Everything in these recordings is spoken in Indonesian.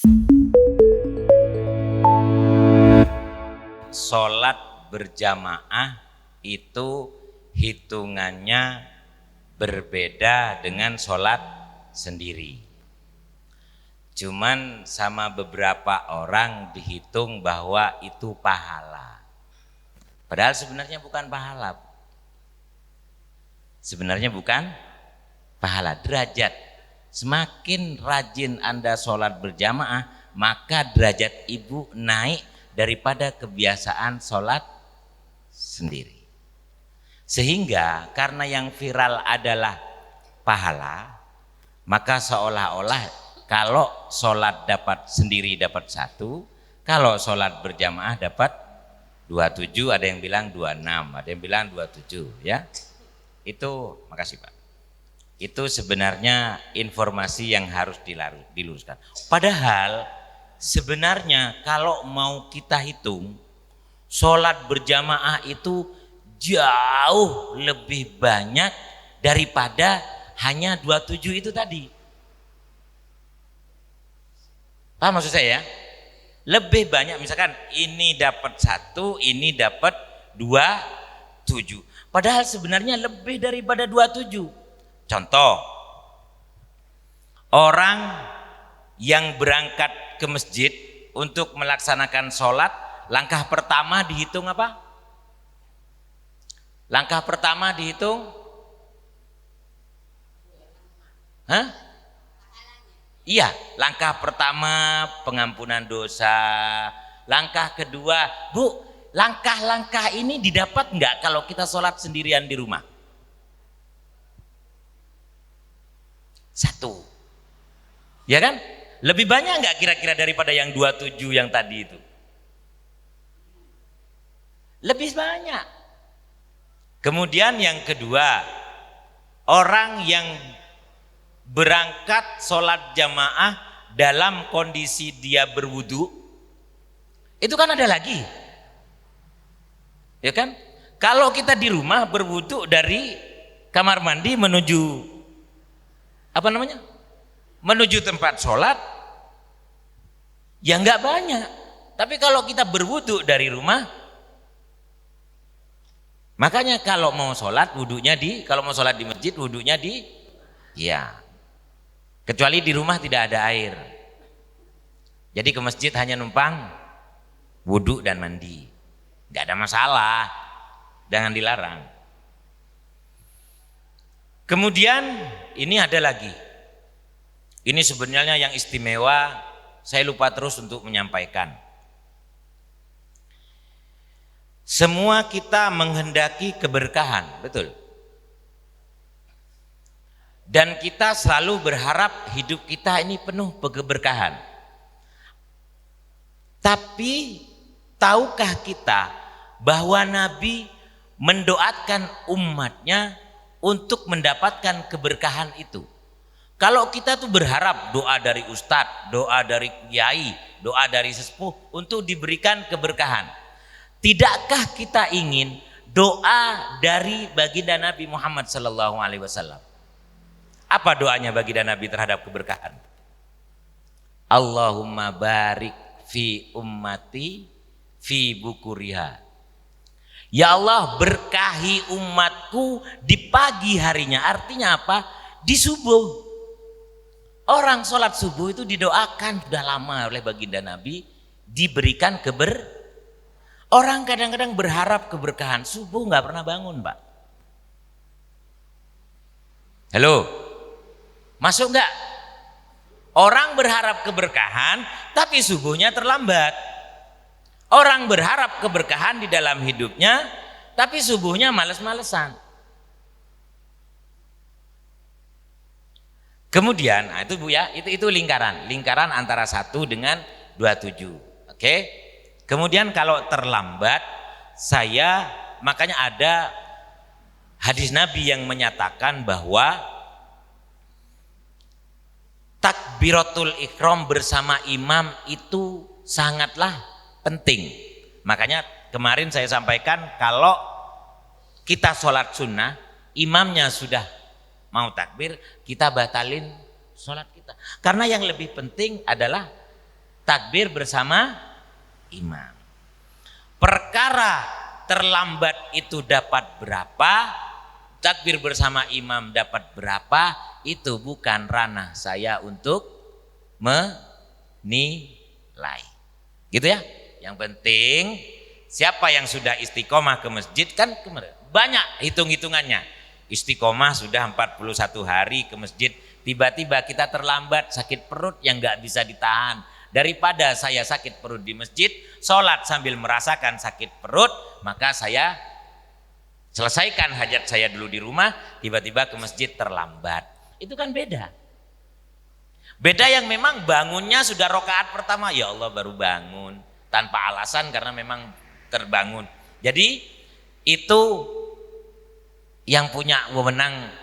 Sholat berjamaah itu hitungannya berbeda dengan sholat sendiri. Cuman sama beberapa orang dihitung bahwa itu pahala. Padahal sebenarnya bukan pahala. Sebenarnya bukan pahala, derajat. Semakin rajin Anda sholat berjamaah, maka derajat ibu naik daripada kebiasaan sholat sendiri. Sehingga karena yang viral adalah pahala, maka seolah-olah kalau sholat dapat sendiri dapat 1, kalau sholat berjamaah dapat 27, ada yang bilang 26, ada yang bilang 27 ya. Itu, makasih Pak. Itu sebenarnya informasi yang harus diluruskan. Padahal sebenarnya kalau mau kita hitung, sholat berjamaah itu jauh lebih banyak daripada hanya 27 itu tadi. Paham maksud saya ya? Lebih banyak, misalkan ini dapat 1, ini dapat 27. Padahal sebenarnya lebih daripada 27. Contoh, orang yang berangkat ke masjid untuk melaksanakan sholat, langkah pertama dihitung apa? Langkah pertama dihitung? Hah? Iya, langkah pertama pengampunan dosa. Langkah kedua, Bu, langkah-langkah ini didapat enggak kalau kita sholat sendirian di rumah? 1. Ya kan? Lebih banyak enggak kira-kira daripada yang 27 yang tadi itu? Lebih banyak. Kemudian yang kedua, orang yang berangkat sholat jamaah dalam kondisi dia berwudu, itu kan ada lagi, ya kan? Kalau kita di rumah berwudu dari kamar mandi menuju apa namanya? Menuju tempat sholat, ya nggak banyak. Tapi kalau kita berwudu dari rumah, makanya kalau mau sholat wudunya kalau mau sholat di masjid wudunya ya. Kecuali di rumah tidak ada air, jadi ke masjid hanya numpang wudhu dan mandi, nggak ada masalah, jangan dilarang. Kemudian ini ada lagi, ini sebenarnya yang istimewa, saya lupa terus untuk menyampaikan. Semua kita menghendaki keberkahan, betul. Dan kita selalu berharap hidup kita ini penuh keberkahan. Tapi tahukah kita bahwa Nabi mendoakan umatnya untuk mendapatkan keberkahan itu? Kalau kita tuh berharap doa dari ustadz, doa dari kiai, doa dari sesepuh untuk diberikan keberkahan, tidakkah kita ingin doa dari baginda Nabi Muhammad SAW? Apa doanya baginda Nabi terhadap keberkahan? Allahumma barik fi ummati fi bukuriha. Ya Allah, berkahi umatku di pagi harinya. Artinya apa? Di subuh. Orang sholat subuh itu didoakan sudah lama oleh baginda Nabi, diberikan Orang kadang-kadang berharap keberkahan, subuh nggak pernah bangun, Pak. Halo? Masuk enggak? Orang berharap keberkahan tapi subuhnya terlambat. Orang berharap keberkahan di dalam hidupnya tapi subuhnya males-malesan. Kemudian, nah itu Bu ya, itu lingkaran antara 1 dengan 27. Oke? Kemudian kalau terlambat, makanya ada hadis Nabi yang menyatakan bahwa takbiratul ihram bersama imam itu sangatlah penting. Makanya kemarin saya sampaikan, kalau kita sholat sunnah, imamnya sudah mau takbir, kita batalin sholat kita. Karena yang lebih penting adalah takbir bersama imam. Perkara terlambat itu dapat berapa, takbir bersama imam dapat berapa, itu bukan ranah saya untuk menilai. Gitu ya. Yang penting siapa yang sudah istiqomah ke masjid, kan banyak hitung-hitungannya. Istiqomah sudah 41 hari ke masjid, tiba-tiba kita terlambat, sakit perut yang nggak bisa ditahan. Daripada saya sakit perut di masjid, sholat sambil merasakan sakit perut, maka saya selesaikan hajat saya dulu di rumah, tiba-tiba ke masjid terlambat. Itu kan beda. Beda yang memang bangunnya sudah rokaat pertama, ya Allah baru bangun, tanpa alasan karena memang terbangun. Jadi itu yang punya wewenang,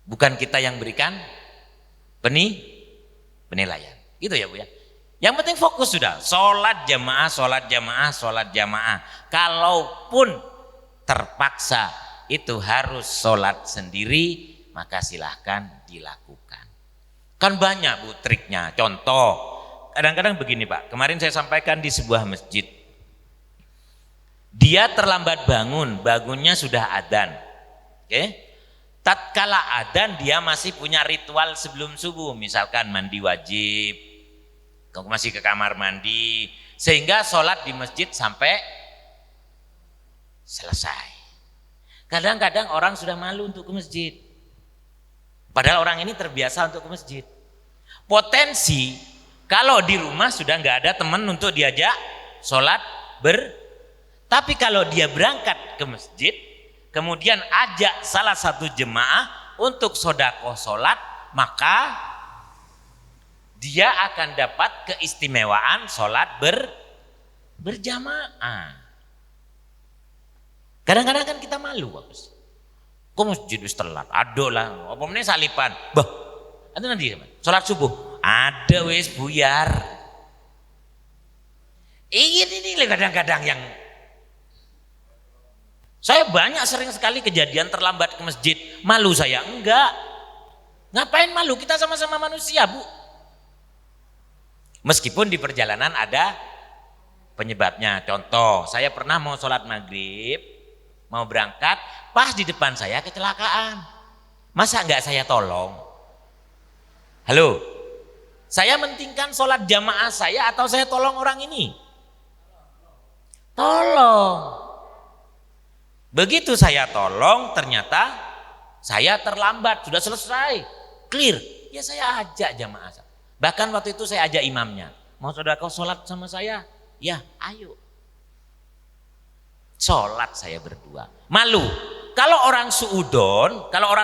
bukan kita yang berikan penilaian. Gitu ya Bu ya. Yang penting fokus sudah, sholat jamaah, sholat jamaah, sholat jamaah. Kalaupun terpaksa itu harus sholat sendiri, maka silahkan dilakukan. Kan banyak Bu triknya. Contoh, kadang-kadang begini Pak, kemarin saya sampaikan di sebuah masjid. Dia terlambat bangun, bangunnya sudah adzan. Oke? Tatkala adzan dia masih punya ritual sebelum subuh, misalkan mandi wajib, masih ke kamar mandi, sehingga sholat di masjid sampai selesai. Kadang-kadang orang sudah malu untuk ke masjid, padahal orang ini terbiasa untuk ke masjid. Potensi kalau di rumah sudah nggak ada teman untuk diajak sholat tapi kalau dia berangkat ke masjid, kemudian ajak salah satu jemaah untuk sedekah sholat, maka dia akan dapat keistimewaan sholat berjamaah. Kadang-kadang kan kita malu, bagus. Kok masjid wis telat? Aduh lah, apa meneh salipan? Bah, ada nanti sholat subuh. Ada wis buyar. Ini kadang-kadang yang saya banyak sering sekali kejadian terlambat ke masjid. Malu saya? Enggak. Ngapain malu? Kita sama-sama manusia Bu. Meskipun di perjalanan ada penyebabnya. Contoh, saya pernah mau sholat maghrib, mau berangkat, pas di depan saya kecelakaan. Masa enggak saya tolong? Halo? Saya mentingkan sholat jamaah saya atau saya tolong orang ini? Tolong. Begitu saya tolong, ternyata saya terlambat, sudah selesai, clear. Ya saya ajak jamaah. Bahkan waktu itu saya ajak imamnya. Mau saudara kau sholat sama saya? Ya, ayo. Sholat saya berdua. Malu. Kalau orang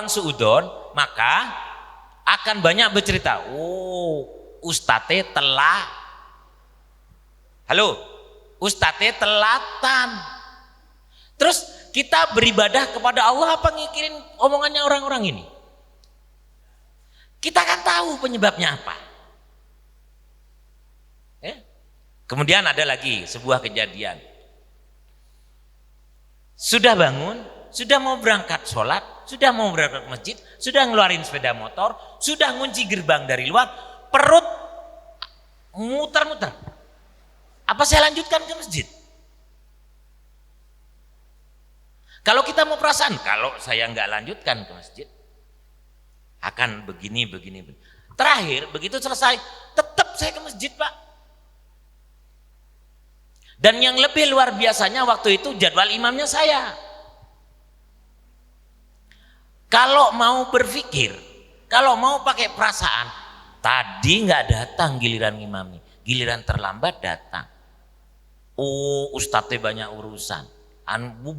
suudon, maka akan banyak bercerita. Oh, ustadz telah. Halo, ustadz telatan. Terus kita beribadah kepada Allah apa ngikirin omongannya orang-orang ini? Kita kan tahu penyebabnya apa. Kemudian ada lagi sebuah kejadian. Sudah bangun, sudah mau berangkat sholat, sudah mau berangkat ke masjid, sudah ngeluarin sepeda motor, sudah ngunci gerbang dari luar, perut muter-muter. Apa saya lanjutkan ke masjid? Kalau kita mau perasaan, kalau saya nggak lanjutkan ke masjid, akan begini. Terakhir, begitu selesai, tetap saya ke masjid Pak. Dan yang lebih luar biasanya waktu itu jadwal imamnya saya. Kalau mau berpikir, kalau mau pakai perasaan, tadi nggak datang giliran imamnya, giliran terlambat datang. Oh, ustadznya banyak urusan.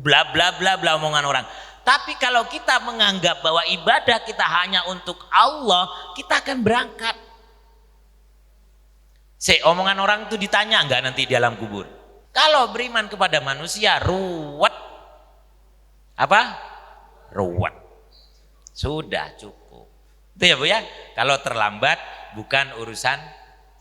Bla bla bla bla omongan orang. Tapi kalau kita menganggap bahwa ibadah kita hanya untuk Allah, kita akan berangkat. Omongan orang itu ditanya enggak nanti di alam kubur? Kalau beriman kepada manusia ruwet. Apa? Ruwet. Sudah cukup. Itu ya Bu ya. Kalau terlambat bukan urusan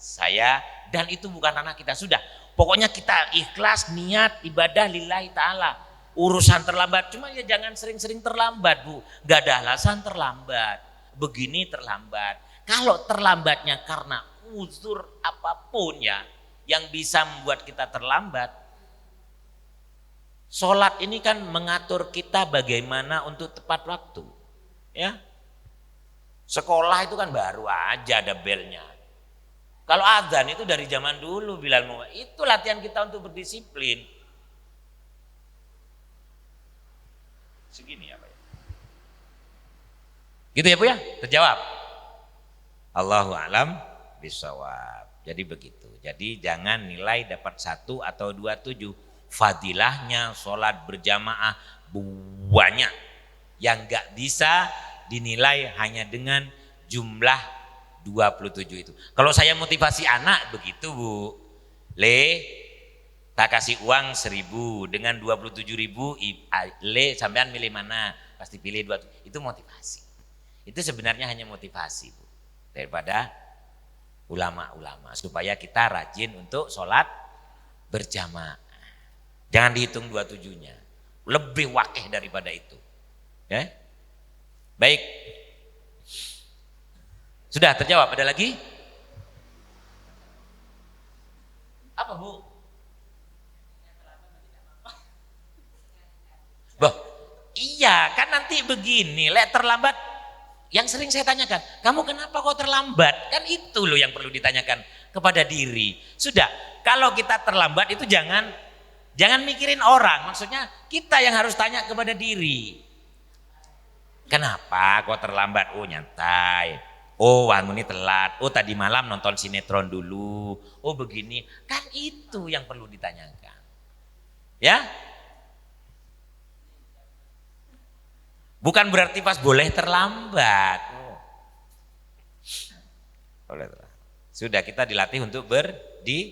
saya dan itu bukan anak kita. Sudah. Pokoknya kita ikhlas niat ibadah lillahi ta'ala. Urusan terlambat, cuma ya jangan sering-sering terlambat Bu. Gak ada alasan terlambat. Begini terlambat. Kalau terlambatnya karena uzur apapun ya yang bisa membuat kita terlambat. Sholat ini kan mengatur kita bagaimana untuk tepat waktu. Ya, sekolah itu kan baru aja ada belnya. Kalau azan itu dari zaman dulu Bilal mau, itu latihan kita untuk berdisiplin. Segini ya Pak. Gitu ya Bu ya? Terjawab. Allahu a'lam bishawab. Jadi begitu. Jadi jangan nilai dapat 1 atau 27. Fadilahnya sholat berjamaah banyak yang gak bisa dinilai hanya dengan jumlah 27 itu. Kalau saya motivasi anak begitu Bu, tak kasih uang 1.000 dengan 27.000, sampean milih mana? Pasti pilih 27. Itu motivasi. Itu sebenarnya hanya motivasi Bu, daripada ulama-ulama supaya kita rajin untuk sholat berjamaah. Jangan dihitung 27-nya, lebih wakih daripada itu. Ya? Baik, sudah terjawab. Ada lagi? Apa Bu? Boh, iya kan nanti begini, terlambat. Yang sering saya tanyakan, kamu kenapa kok terlambat? Kan itu loh yang perlu ditanyakan kepada diri. Sudah, kalau kita terlambat itu jangan mikirin orang. Maksudnya kita yang harus tanya kepada diri. Kenapa kok terlambat? Oh nyantai. Oh anu ini telat. Oh tadi malam nonton sinetron dulu. Oh begini. Kan itu yang perlu ditanyakan. Ya? Bukan berarti pas boleh terlambat. Sudah kita dilatih untuk berdisiplin.